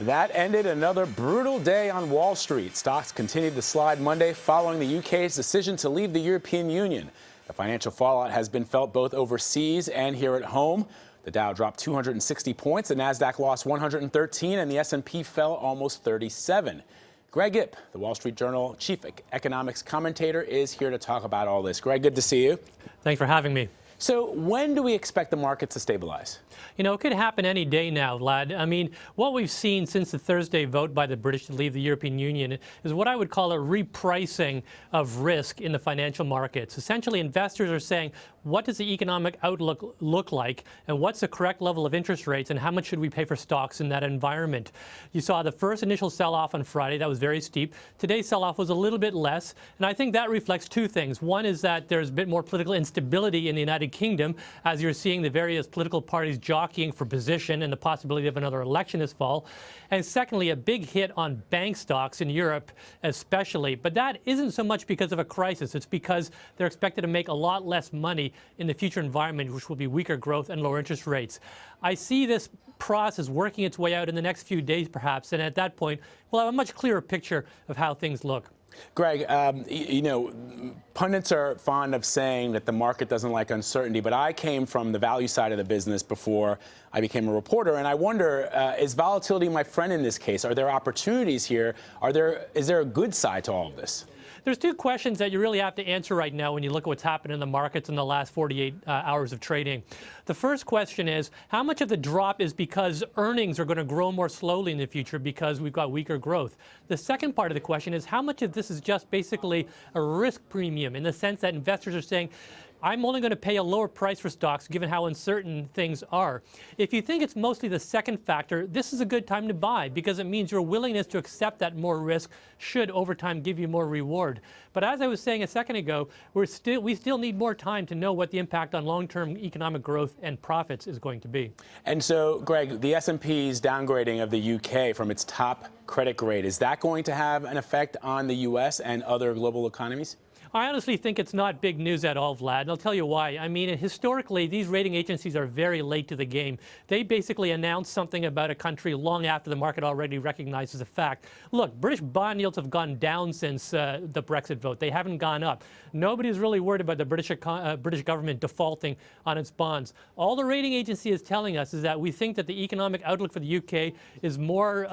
That ended another brutal day on Wall Street. Stocks continued to slide Monday following the UK's decision to leave the European Union. The financial fallout has been felt both overseas and here at home. The Dow dropped 260 points, the Nasdaq lost 113, and the S&P fell almost 37. Greg Ip, the Wall Street Journal chief economics commentator, is here to talk about all this. Greg, good to see you. Thanks for having me. So when do we expect the market to stabilize? You know, it could happen any day now, Vlad. I mean, what we've seen since the Thursday vote by the British to leave the European Union is what I would call a repricing of risk in the financial markets. Essentially, investors are saying, what does the economic outlook look like, and what's the correct level of interest rates, and how much should we pay for stocks in that environment? You saw the first initial sell-off on Friday. That was very steep. Today's sell-off was a little bit less, and I think that reflects two things. One is that there's a bit more political instability in the United Kingdom, as you're seeing the various political parties jockeying for position and the possibility of another election this fall. And secondly, a big hit on bank stocks in Europe especially. But that isn't so much because of a crisis. It's because they're expected to make a lot less money in the future environment, which will be weaker growth and lower interest rates. I see this process working its way out in the next few days, perhaps, and at that point, we'll have a much clearer picture of how things look. Greg, you know, pundits are fond of saying that the market doesn't like uncertainty, but I came from the value side of the business before I became a reporter, and I wonder, is volatility my friend in this case? Are there opportunities here? Is there a good side to all of this? There's two questions that you really have to answer right now when you look at what's happened in the markets in the last 48 hours of trading. The first question is, how much of the drop is because earnings are going to grow more slowly in the future because we've got weaker growth? The second part of the question is, how much of this is just basically a risk premium in the sense that investors are saying, I'm only going to pay a lower price for stocks given how uncertain things are. If you think it's mostly the second factor, this is a good time to buy because it means your willingness to accept that more risk should over time give you more reward. But as I was saying a second ago, we still need more time to know what the impact on long-term economic growth and profits is going to be. And so, Greg, the S&P's downgrading of the UK from its top credit grade, is that going to have an effect on the U.S. and other global economies? I honestly think it's not big news at all, Vlad, and I'll tell you why. I mean, historically, these rating agencies are very late to the game. They basically announce something about a country long after the market already recognizes a fact. Look, British bond yields have gone down since the Brexit vote. They haven't gone up. Nobody's really worried about the British government defaulting on its bonds. All the rating agency is telling us is that we think that the economic outlook for the UK is more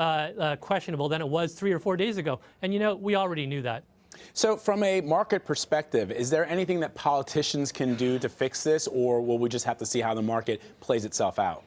questionable than it was 3 or 4 days ago. And, you know, we already knew that. So from a market perspective, is there anything that politicians can do to fix this, or will we just have to see how the market plays itself out?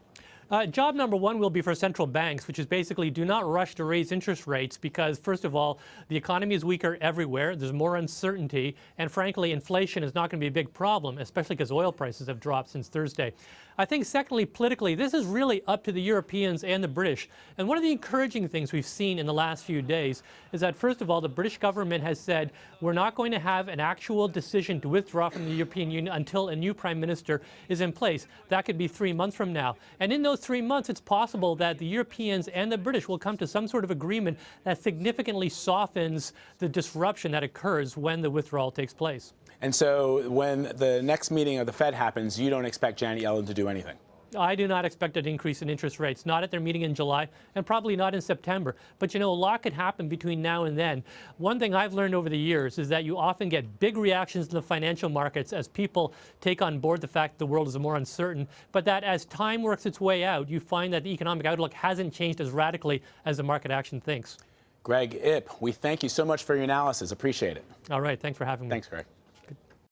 Job number one will be for central banks, which is basically do not rush to raise interest rates because, first of all, the economy is weaker everywhere. There's more uncertainty. And frankly, inflation is not going to be a big problem, especially because oil prices have dropped since Thursday. I think, secondly, politically, this is really up to the Europeans and the British. And one of the encouraging things we've seen in the last few days is that, first of all, the British government has said we're not going to have an actual decision to withdraw from the European Union until a new prime minister is in place. That could be 3 months from now. And in those 3 months, it's possible that the Europeans and the British will come to some sort of agreement that significantly softens the disruption that occurs when the withdrawal takes place. And so when the next meeting of the Fed happens, you don't expect Janet Yellen to do anything? I do not expect an increase in interest rates, not at their meeting in July and probably not in September. But, you know, a lot could happen between now and then. One thing I've learned over the years is that you often get big reactions in the financial markets as people take on board the fact that the world is more uncertain, but that as time works its way out, you find that the economic outlook hasn't changed as radically as the market action thinks. Greg Ip, we thank you so much for your analysis. Appreciate it. All right. Thanks for having me. Thanks, Greg.